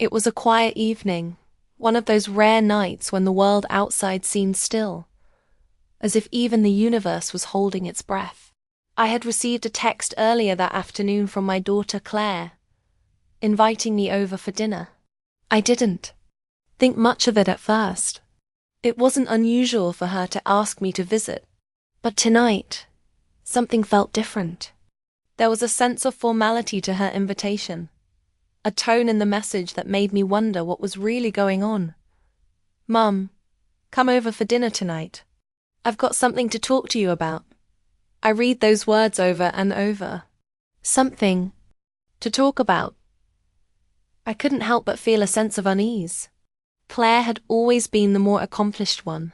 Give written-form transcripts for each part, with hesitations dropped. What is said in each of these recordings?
It was a quiet evening, one of those rare nights when the world outside seemed still, as if even the universe was holding its breath. I had received a text earlier that afternoon from my daughter Claire, inviting me over for dinner. I didn't think much of it at first. It wasn't unusual for her to ask me to visit, but tonight, something felt different. There was a sense of formality to her invitation, a tone in the message that made me wonder what was really going on. "Mum, come over for dinner tonight. I've got something to talk to you about." I read those words over and over. Something to talk about. I couldn't help but feel a sense of unease. Claire had always been the more accomplished one,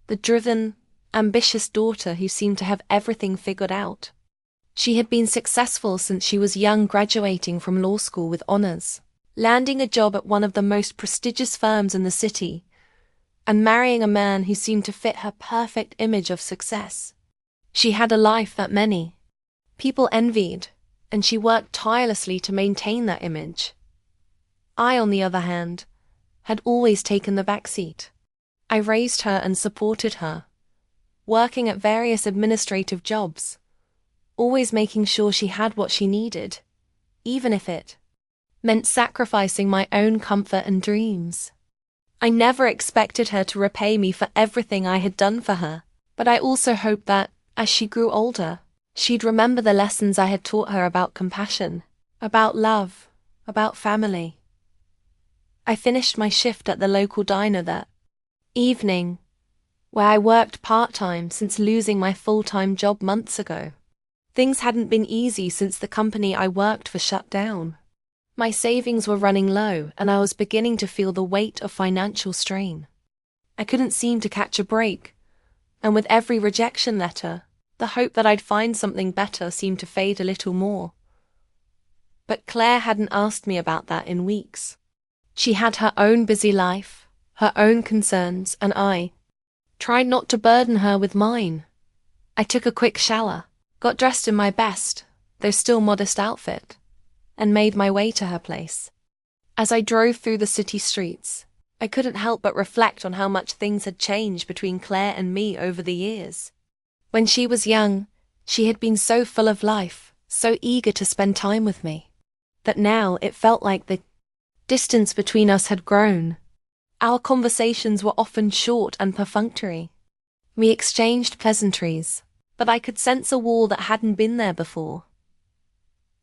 the driven, ambitious daughter who seemed to have everything figured out. She had been successful since she was young, graduating from law school with honors, landing a job at one of the most prestigious firms in the city, and marrying a man who seemed to fit her perfect image of success. She had a life that many people envied, and she worked tirelessly to maintain that image. I, on the other hand, had always taken the back seat. I raised her and supported her, working at various administrative jobs, always making sure she had what she needed, even if it meant sacrificing my own comfort and dreams. I never expected her to repay me for everything I had done for her, but I also hoped that, as she grew older, she'd remember the lessons I had taught her about compassion, about love, about family. I finished my shift at the local diner that evening, where I worked part-time since losing my full-time job months ago. Things hadn't been easy since the company I worked for shut down. My savings were running low, and I was beginning to feel the weight of financial strain. I couldn't seem to catch a break, and with every rejection letter, the hope that I'd find something better seemed to fade a little more. But Claire hadn't asked me about that in weeks. She had her own busy life, her own concerns, and I tried not to burden her with mine. I took a quick shower, got dressed in my best, though still modest outfit, and made my way to her place. As I drove through the city streets, I couldn't help but reflect on how much things had changed between Claire and me over the years. When she was young, she had been so full of life, so eager to spend time with me, that now it felt like the distance between us had grown. Our conversations were often short and perfunctory. We exchanged pleasantries, but I could sense a wall that hadn't been there before.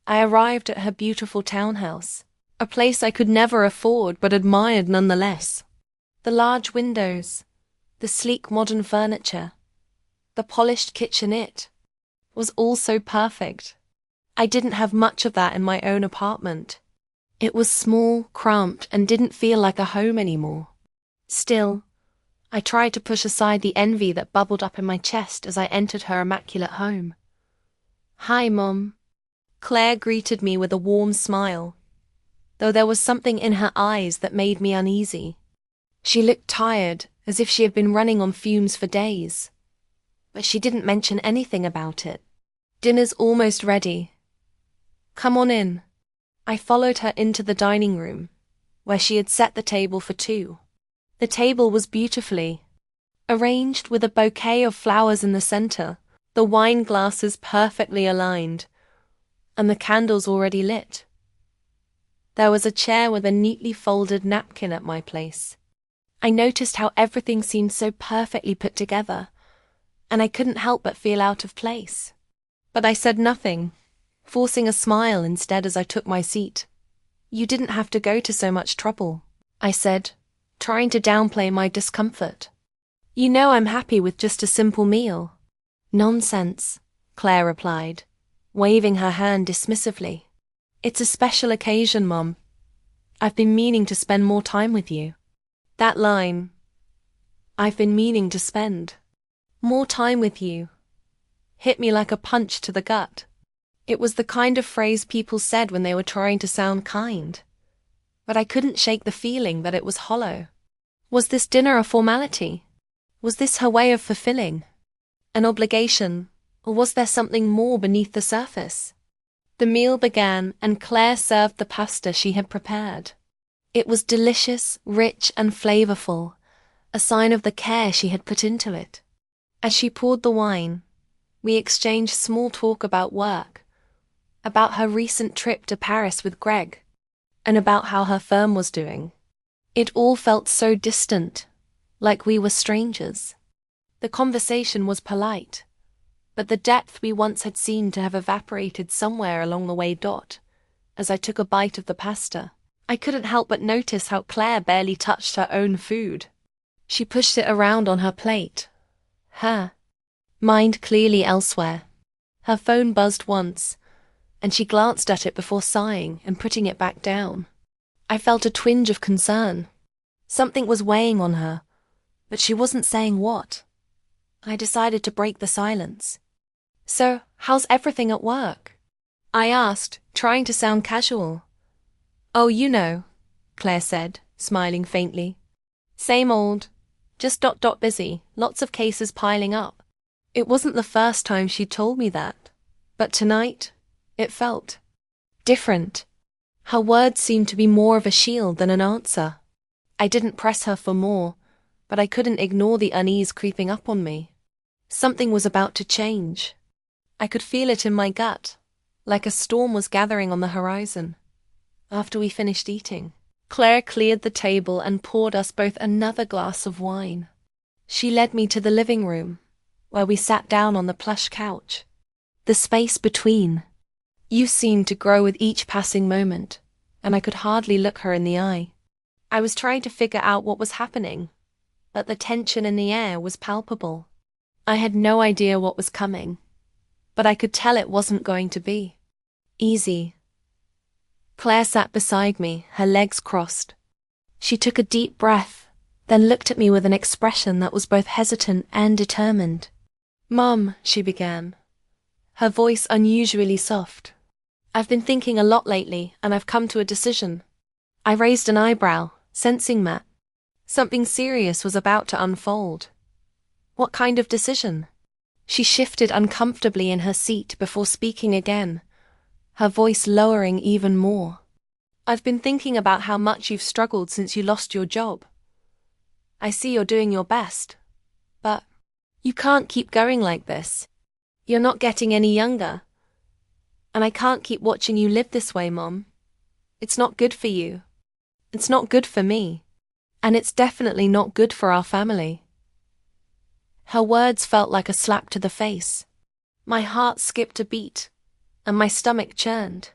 I arrived at her beautiful townhouse, a place I could never afford but admired nonetheless. The large windows, the sleek modern furniture, the polished kitchenette was all so perfect. I didn't have much of that in my own apartment. It was small, cramped, and didn't feel like a home anymore. Still, I tried to push aside the envy that bubbled up in my chest as I entered her immaculate home. "Hi, Mom." Claire greeted me with a warm smile, though there was something in her eyes that made me uneasy. She looked tired, as if she had been running on fumes for days, but she didn't mention anything about it. "Dinner's almost ready. Come on in." I followed her into the dining room, where she had set the table for two. The table was beautifully arranged with a bouquet of flowers in the center, the wine glasses perfectly aligned, and the candles already lit. There was a chair with a neatly folded napkin at my place. I noticed how everything seemed so perfectly put together, and I couldn't help but feel out of place. But I said nothing, forcing a smile instead as I took my seat. "You didn't have to go to so much trouble," I said, trying to downplay my discomfort. "You know I'm happy with just a simple meal." "Nonsense," Claire replied, waving her hand dismissively. "It's a special occasion, Mom. I've been meaning to spend more time with you." That line, "I've been meaning to spend more time with you," hit me like a punch to the gut. It was the kind of phrase people said when they were trying to sound kind, but I couldn't shake the feeling that it was hollow. Was this dinner a formality? Was this her way of fulfilling an obligation, or was there something more beneath the surface? The meal began, and Claire served the pasta she had prepared. It was delicious, rich, and flavorful, a sign of the care she had put into it. As she poured the wine, we exchanged small talk about work, about her recent trip to Paris with Greg, and about how her firm was doing. It all felt so distant, like we were strangers. The conversation was polite, but the depth we once had seemed to have evaporated somewhere along the way. As I took a bite of the pasta, I couldn't help but notice how Claire barely touched her own food. She pushed it around on her plate, her mind clearly elsewhere. Her phone buzzed once, and she glanced at it before sighing and putting it back down. I felt a twinge of concern. Something was weighing on her, but she wasn't saying what. I decided to break the silence. "So, how's everything at work?" I asked, trying to sound casual. "Oh, you know," Claire said, smiling faintly. "Same old, just busy, lots of cases piling up." It wasn't the first time she'd told me that, but tonight, it felt different. Her words seemed to be more of a shield than an answer. I didn't press her for more, but I couldn't ignore the unease creeping up on me. Something was about to change. I could feel it in my gut, like a storm was gathering on the horizon. After we finished eating, Claire cleared the table and poured us both another glass of wine. She led me to the living room, where we sat down on the plush couch. The space between. You seemed to grow with each passing moment, and I could hardly look her in the eye. I was trying to figure out what was happening, but the tension in the air was palpable. I had no idea what was coming, but I could tell it wasn't going to be easy. Claire sat beside me, her legs crossed. She took a deep breath, then looked at me with an expression that was both hesitant and determined. "Mum," she began, her voice unusually soft. "I've been thinking a lot lately, and I've come to a decision." I raised an eyebrow, sensing that something serious was about to unfold. "What kind of decision?" She shifted uncomfortably in her seat before speaking again, her voice lowering even more. "I've been thinking about how much you've struggled since you lost your job. I see you're doing your best, but you can't keep going like this. You're not getting any younger. And I can't keep watching you live this way, Mom. It's not good for you. It's not good for me. And it's definitely not good for our family." Her words felt like a slap to the face. My heart skipped a beat, and my stomach churned.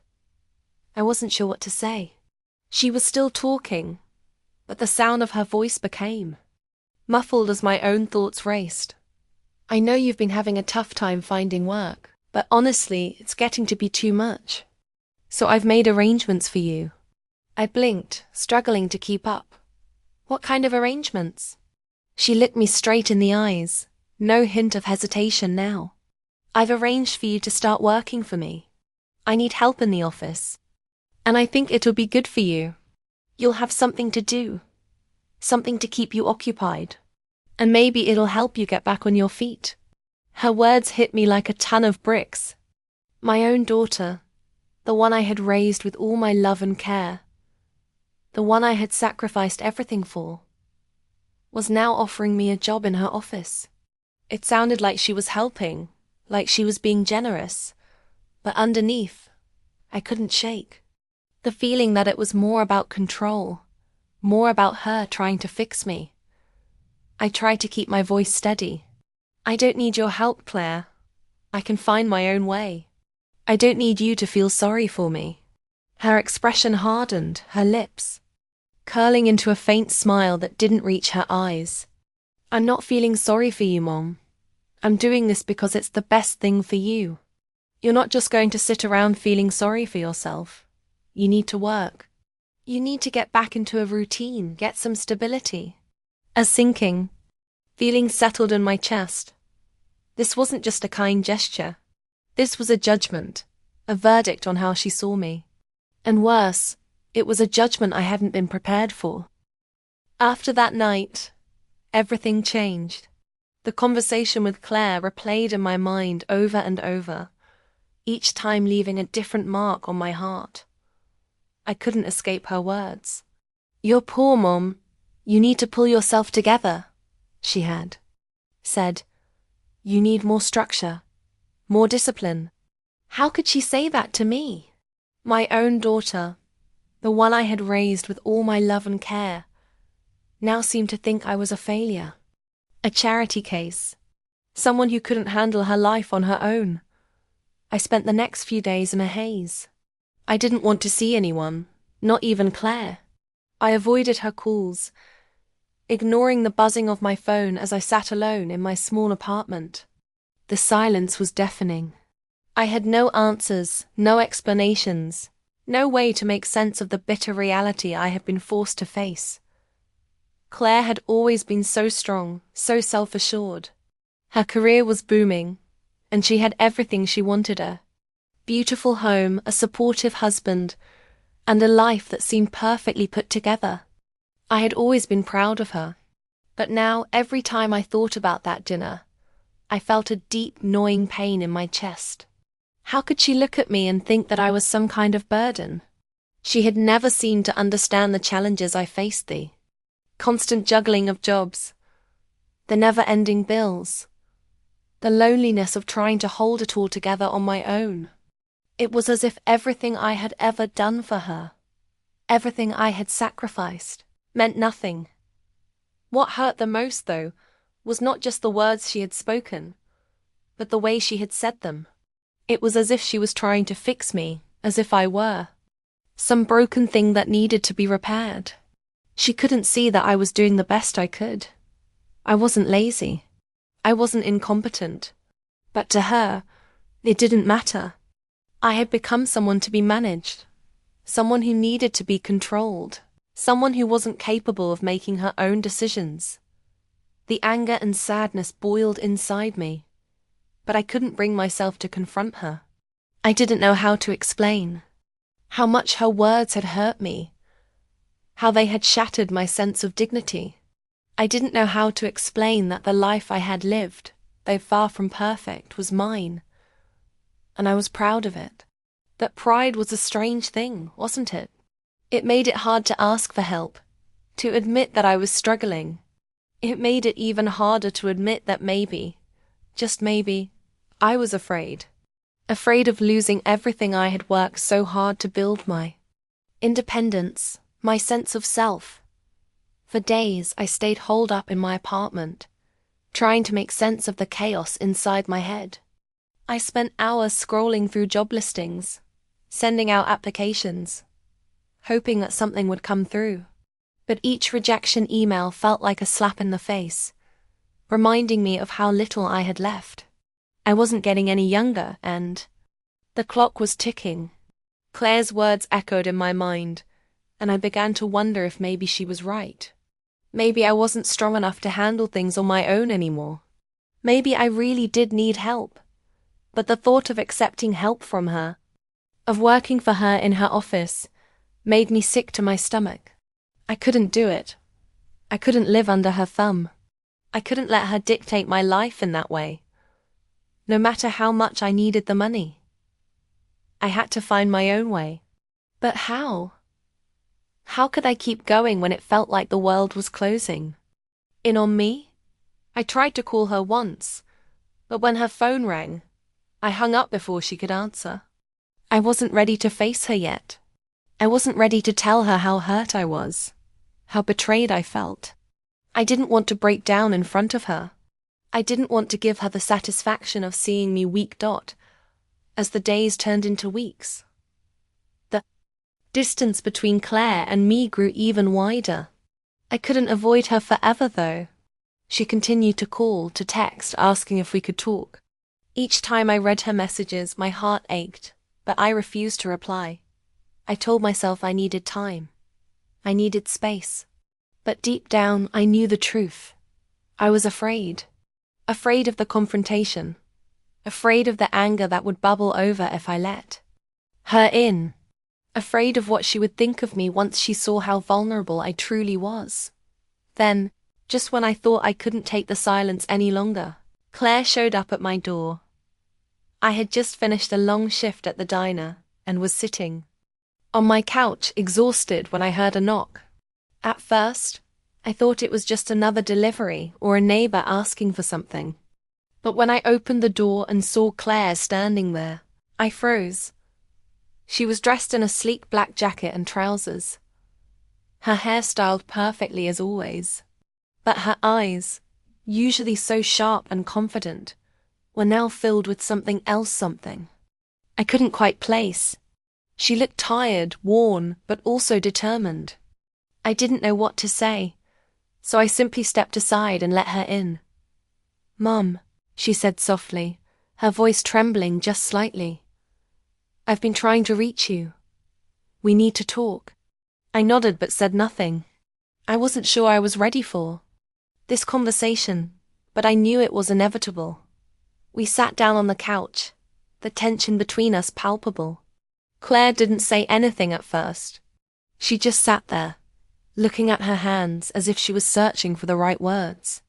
I wasn't sure what to say. She was still talking, but the sound of her voice became muffled as my own thoughts raced. "I know you've been having a tough time finding work, but honestly, it's getting to be too much. So I've made arrangements for you." I blinked, struggling to keep up. "What kind of arrangements?" She looked me straight in the eyes, no hint of hesitation now. "I've arranged for you to start working for me. I need help in the office. And I think it'll be good for you. You'll have something to do, something to keep you occupied. And maybe it'll help you get back on your feet." Her words hit me like a ton of bricks. My own daughter, the one I had raised with all my love and care, the one I had sacrificed everything for, was now offering me a job in her office. It sounded like she was helping, like she was being generous, but underneath, I couldn't shake the feeling that it was more about control, more about her trying to fix me. I tried to keep my voice steady. "I don't need your help, Claire. I can find my own way. I don't need you to feel sorry for me." Her expression hardened, her lips curling into a faint smile that didn't reach her eyes. "I'm not feeling sorry for you, Mom. I'm doing this because it's the best thing for you. You're not just going to sit around feeling sorry for yourself. You need to work. You need to get back into a routine, get some stability." A sinking feeling settled in my chest. This wasn't just a kind gesture. This was a judgment, a verdict on how she saw me. And worse, it was a judgment I hadn't been prepared for. After that night, everything changed. The conversation with Claire replayed in my mind over and over, each time leaving a different mark on my heart. I couldn't escape her words. "You're poor, Mom. You need to pull yourself together," she had said. "You need more structure, more discipline." How could she say that to me? My own daughter, the one I had raised with all my love and care, now seemed to think I was a failure, a charity case, someone who couldn't handle her life on her own. I spent the next few days in a haze. I didn't want to see anyone, not even Claire. I avoided her calls, ignoring the buzzing of my phone as I sat alone in my small apartment. The silence was deafening. I had no answers, no explanations, no way to make sense of the bitter reality I had been forced to face. Claire had always been so strong, so self-assured. Her career was booming, and she had everything she wanted: a beautiful home, a supportive husband, and a life that seemed perfectly put together. I had always been proud of her, but now every time I thought about that dinner, I felt a deep, gnawing pain in my chest. How could she look at me and think that I was some kind of burden? She had never seemed to understand the challenges I faced: the constant juggling of jobs, the never-ending bills, the loneliness of trying to hold it all together on my own. It was as if everything I had ever done for her, everything I had sacrificed, meant nothing. What hurt the most, though, was not just the words she had spoken, but the way she had said them. It was as if she was trying to fix me, as if I were some broken thing that needed to be repaired. She couldn't see that I was doing the best I could. I wasn't lazy. I wasn't incompetent. But to her, it didn't matter. I had become someone to be managed, someone who needed to be controlled, someone who wasn't capable of making her own decisions. The anger and sadness boiled inside me, but I couldn't bring myself to confront her. I didn't know how to explain how much her words had hurt me, how they had shattered my sense of dignity. I didn't know how to explain that the life I had lived, though far from perfect, was mine, and I was proud of it. That pride was a strange thing, wasn't it? It made it hard to ask for help, to admit that I was struggling. It made it even harder to admit that maybe, just maybe, I was afraid of losing everything I had worked so hard to build: my independence, my sense of self. For days I stayed holed up in my apartment, trying to make sense of the chaos inside my head. I spent hours scrolling through job listings, sending out applications, hoping that something would come through. But each rejection email felt like a slap in the face, reminding me of how little I had left. I wasn't getting any younger, and the clock was ticking. Claire's words echoed in my mind, and I began to wonder if maybe she was right. Maybe I wasn't strong enough to handle things on my own anymore. Maybe I really did need help. But the thought of accepting help from her, of working for her in her office, made me sick to my stomach. I couldn't do it. I couldn't live under her thumb. I couldn't let her dictate my life in that way, no matter how much I needed the money. I had to find my own way. But how? How could I keep going when it felt like the world was closing in on me? I tried to call her once, but when her phone rang, I hung up before she could answer. I wasn't ready to face her yet. I wasn't ready to tell her how hurt I was, how betrayed I felt. I didn't want to break down in front of her. I didn't want to give her the satisfaction of seeing me weak as the days turned into weeks. The distance between Claire and me grew even wider. I couldn't avoid her forever, though. She continued to call, to text, asking if we could talk. Each time I read her messages, my heart ached, but I refused to reply. I told myself I needed time. I needed space. But deep down, I knew the truth. I was afraid. Afraid of the confrontation. Afraid of the anger that would bubble over if I let her in. Afraid of what she would think of me once she saw how vulnerable I truly was. Then, just when I thought I couldn't take the silence any longer, Claire showed up at my door. I had just finished a long shift at the diner and was sitting on my couch, exhausted, when I heard a knock. At first, I thought it was just another delivery or a neighbor asking for something. But when I opened the door and saw Claire standing there, I froze. She was dressed in a sleek black jacket and trousers. Her hair styled perfectly as always. But her eyes, usually so sharp and confident, were now filled with something else. I couldn't quite place. She looked tired, worn, but also determined. I didn't know what to say, so I simply stepped aside and let her in. "Mum," she said softly, her voice trembling just slightly. "I've been trying to reach you. We need to talk." I nodded but said nothing. I wasn't sure I was ready for this conversation, but I knew it was inevitable. We sat down on the couch, the tension between us palpable. Claire didn't say anything at first. She just sat there, looking at her hands as if she was searching for the right words.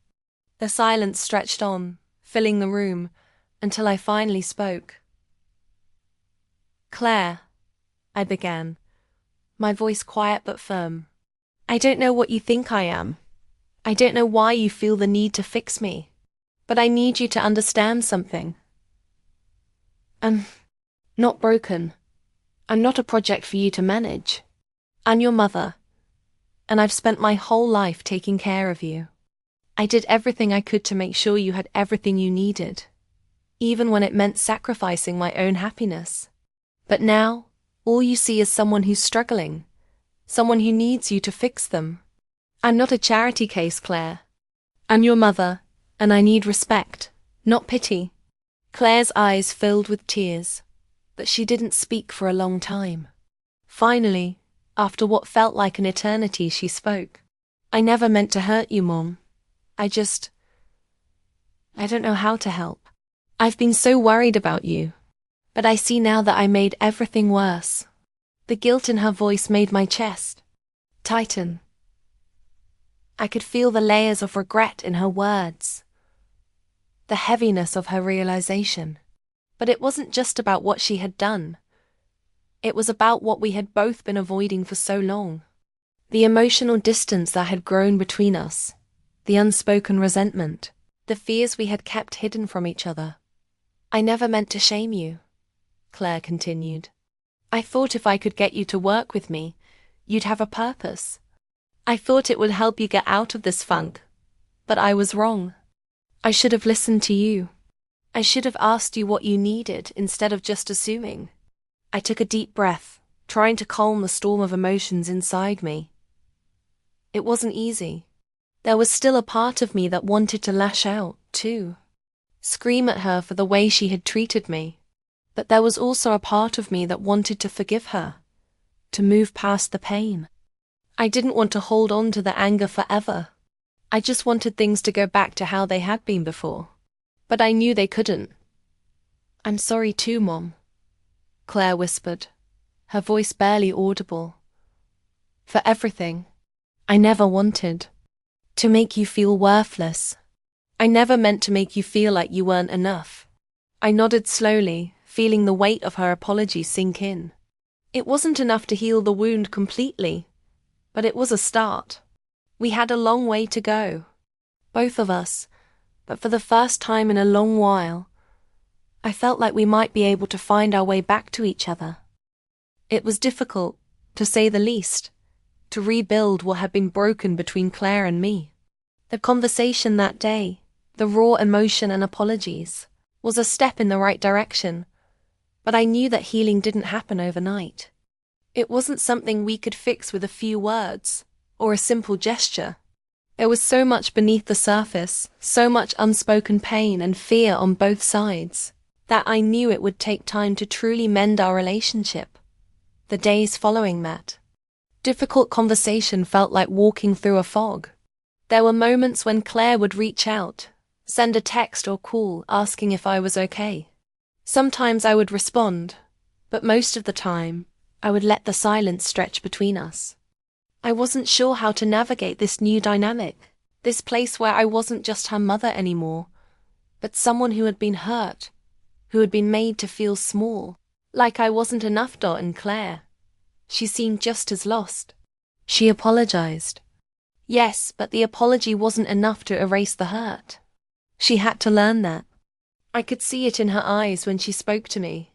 The silence stretched on, filling the room, until I finally spoke. "Claire," I began, my voice quiet but firm. "I don't know what you think I am. I don't know why you feel the need to fix me. But I need you to understand something. I'm not broken. I'm not a project for you to manage. I'm your mother, and I've spent my whole life taking care of you. I did everything I could to make sure you had everything you needed, even when it meant sacrificing my own happiness. But now, all you see is someone who's struggling, someone who needs you to fix them. I'm not a charity case, Claire. I'm your mother, and I need respect, not pity." Claire's eyes filled with tears, but she didn't speak for a long time. Finally, after what felt like an eternity, she spoke. "I never meant to hurt you, Mom. I don't know how to help. I've been so worried about you, but I see now that I made everything worse." The guilt in her voice made my chest tighten. I could feel the layers of regret in her words, the heaviness of her realization. But it wasn't just about what she had done. It was about what we had both been avoiding for so long. The emotional distance that had grown between us, the unspoken resentment, the fears we had kept hidden from each other. "I never meant to shame you," Claire continued. "I thought if I could get you to work with me, you'd have a purpose. I thought it would help you get out of this funk, but I was wrong. I should have listened to you. I should have asked you what you needed instead of just assuming." I took a deep breath, trying to calm the storm of emotions inside me. It wasn't easy. There was still a part of me that wanted to lash out, too, scream at her for the way she had treated me. But there was also a part of me that wanted to forgive her, to move past the pain. I didn't want to hold on to the anger forever. I just wanted things to go back to how they had been before. But I knew they couldn't. "I'm sorry too, Mom," Claire whispered, her voice barely audible. "For everything. I never wanted to make you feel worthless. I never meant to make you feel like you weren't enough." I nodded slowly, feeling the weight of her apology sink in. It wasn't enough to heal the wound completely, but it was a start. We had a long way to go, both of us, but for the first time in a long while, I felt like we might be able to find our way back to each other. It was difficult, to say the least, to rebuild what had been broken between Claire and me. The conversation that day, the raw emotion and apologies, was a step in the right direction, but I knew that healing didn't happen overnight. It wasn't something we could fix with a few words or a simple gesture. There was so much beneath the surface, so much unspoken pain and fear on both sides, that I knew it would take time to truly mend our relationship. The days following that difficult conversation felt like walking through a fog. There were moments when Claire would reach out, send a text or call asking if I was okay. Sometimes I would respond, but most of the time, I would let the silence stretch between us. I wasn't sure how to navigate this new dynamic, this place where I wasn't just her mother anymore, but someone who had been hurt, who had been made to feel small, like I wasn't enough. And Claire, she seemed just as lost. She apologized, Yes, but the apology wasn't enough to erase the hurt. She had to learn that. I could see it in her eyes when she spoke to me.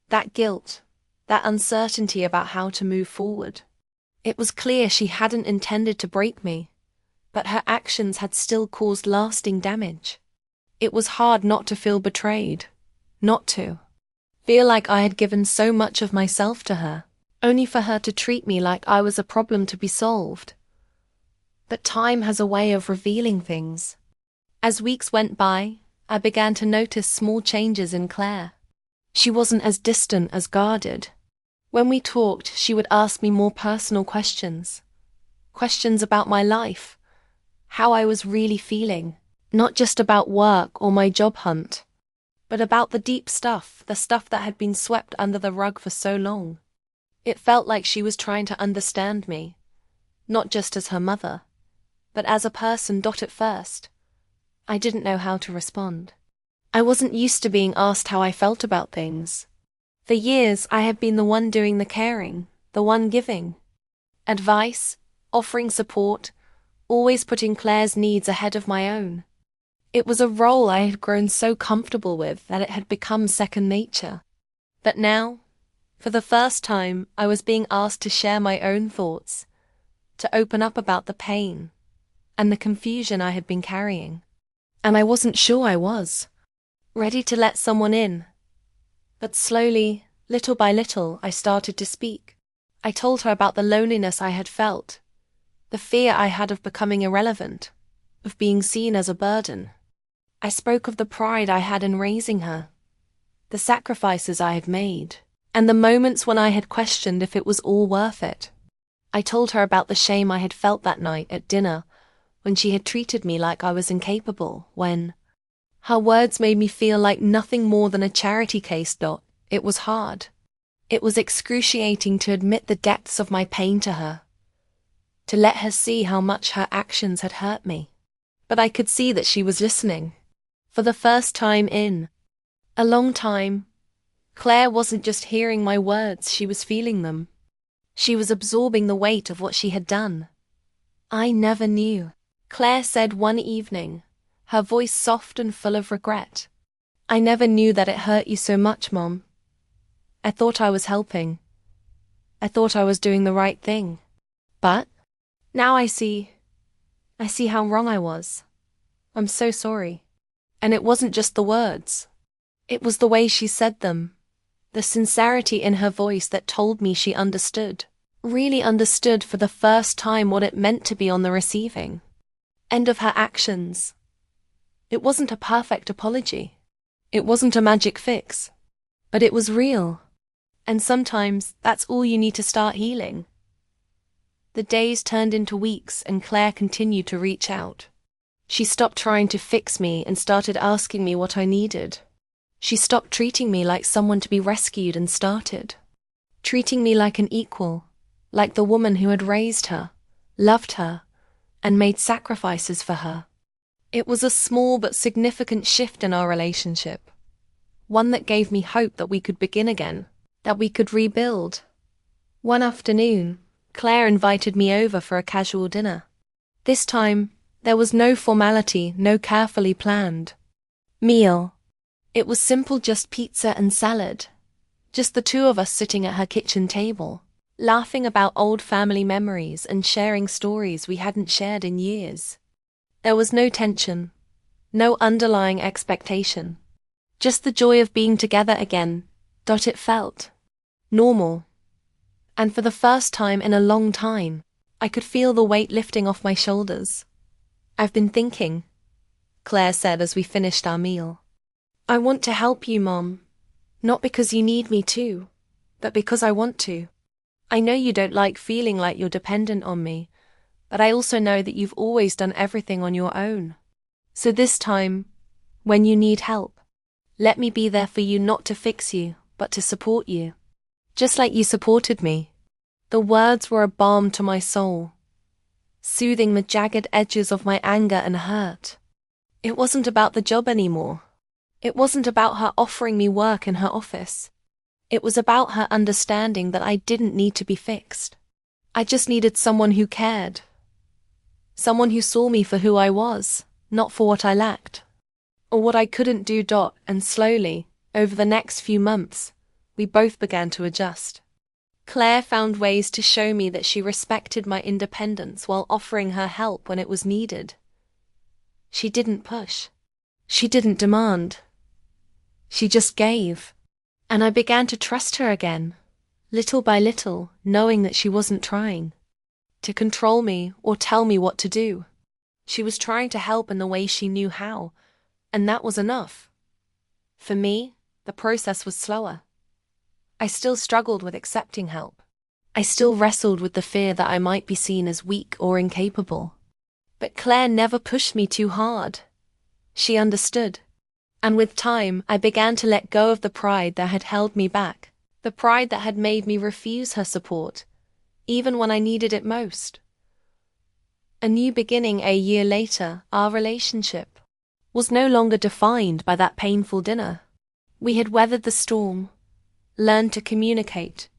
That guilt, that uncertainty about how to move forward. It was clear she hadn't intended to break me, but her actions had still caused lasting damage. It was hard not to feel betrayed, not to feel like I had given so much of myself to her, only for her to treat me like I was a problem to be solved. But time has a way of revealing things. As weeks went by, I began to notice small changes in Claire. She wasn't as distant, as guarded. When we talked, she would ask me more personal questions. Questions about my life, how I was really feeling, not just about work or my job hunt, but about the deep stuff, the stuff that had been swept under the rug for so long. It felt like she was trying to understand me, not just as her mother, but as a person. At first, I didn't know how to respond. I wasn't used to being asked how I felt about things. For years, I had been the one doing the caring, the one giving advice, offering support, always putting Claire's needs ahead of my own. It was a role I had grown so comfortable with that it had become second nature. But now, for the first time, I was being asked to share my own thoughts, to open up about the pain and the confusion I had been carrying. And I wasn't sure I was ready to let someone in. But slowly, little by little, I started to speak. I told her about the loneliness I had felt, the fear I had of becoming irrelevant, of being seen as a burden. I spoke of the pride I had in raising her, the sacrifices I had made, and the moments when I had questioned if it was all worth it. I told her about the shame I had felt that night at dinner, when she had treated me like I was incapable, when her words made me feel like nothing more than a charity case. It was hard. It was excruciating to admit the depths of my pain to her, to let her see how much her actions had hurt me. But I could see that she was listening. For the first time in a long time, Claire wasn't just hearing my words, she was feeling them. She was absorbing the weight of what she had done. I never knew. Claire said one evening, her voice soft and full of regret. I never knew that it hurt you so much, Mom. I thought I was helping. I thought I was doing the right thing. But now I see how wrong I was. I'm so sorry. And it wasn't just the words. It was the way she said them, the sincerity in her voice that told me she understood, really understood for the first time what it meant to be on the receiving end of her actions. It wasn't a perfect apology. It wasn't a magic fix. But it was real. And sometimes that's all you need to start healing. The days turned into weeks and Claire continued to reach out. She stopped trying to fix me and started asking me what I needed. She stopped treating me like someone to be rescued and started treating me like an equal, like the woman who had raised her, loved her, and made sacrifices for her. It was a small but significant shift in our relationship, one that gave me hope that we could begin again, that we could rebuild. One afternoon, Claire invited me over for a casual dinner. This time, there was no formality, no carefully planned meal. It was simple, just pizza and salad. Just the two of us sitting at her kitchen table, laughing about old family memories and sharing stories we hadn't shared in years. There was no tension, no underlying expectation. Just the joy of being together again. It felt normal. And for the first time in a long time, I could feel the weight lifting off my shoulders. I've been thinking, Claire said as we finished our meal. I want to help you, Mom. Not because you need me to, but because I want to. I know you don't like feeling like you're dependent on me, but I also know that you've always done everything on your own. So this time, when you need help, let me be there for you, not to fix you, but to support you. Just like you supported me. The words were a balm to my soul, soothing the jagged edges of my anger and hurt. It wasn't about the job anymore. It wasn't about her offering me work in her office. It was about her understanding that I didn't need to be fixed. I just needed someone who cared. Someone who saw me for who I was, not for what I lacked, or what I couldn't do. And slowly, over the next few months, we both began to adjust. Claire found ways to show me that she respected my independence while offering her help when it was needed. She didn't push. She didn't demand. She just gave. And I began to trust her again, little by little, knowing that she wasn't trying to control me or tell me what to do. She was trying to help in the way she knew how, and that was enough. For me, the process was slower. I still struggled with accepting help. I still wrestled with the fear that I might be seen as weak or incapable. But Claire never pushed me too hard. She understood. And with time, I began to let go of the pride that had held me back, the pride that had made me refuse her support, even when I needed it most. A new beginning a year later, our relationship was no longer defined by that painful dinner. We had weathered the storm, learned to communicate,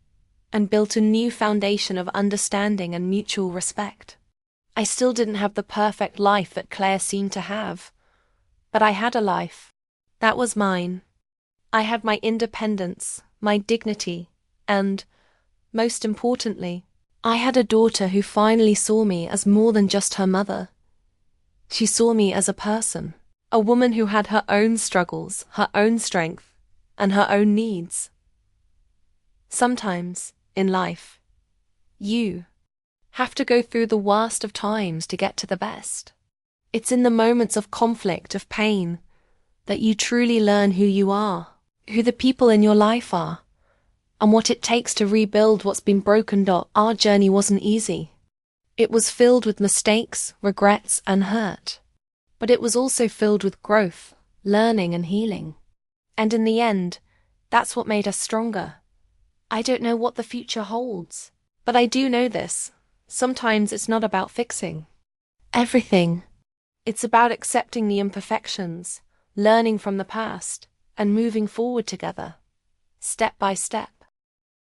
and built a new foundation of understanding and mutual respect. I still didn't have the perfect life that Claire seemed to have, but I had a life. That was mine. I had my independence, my dignity, and, most importantly, I had a daughter who finally saw me as more than just her mother. She saw me as a person, a woman who had her own struggles, her own strength, and her own needs. Sometimes, in life, you have to go through the worst of times to get to the best. It's in the moments of conflict, of pain, that you truly learn who you are, who the people in your life are, and what it takes to rebuild what's been broken. Our journey wasn't easy. It was filled with mistakes, regrets, and hurt. But it was also filled with growth, learning, and healing. And in the end, that's what made us stronger. I don't know what the future holds, but I do know this. Sometimes it's not about fixing everything. It's about accepting the imperfections, learning from the past, and moving forward together, step by step.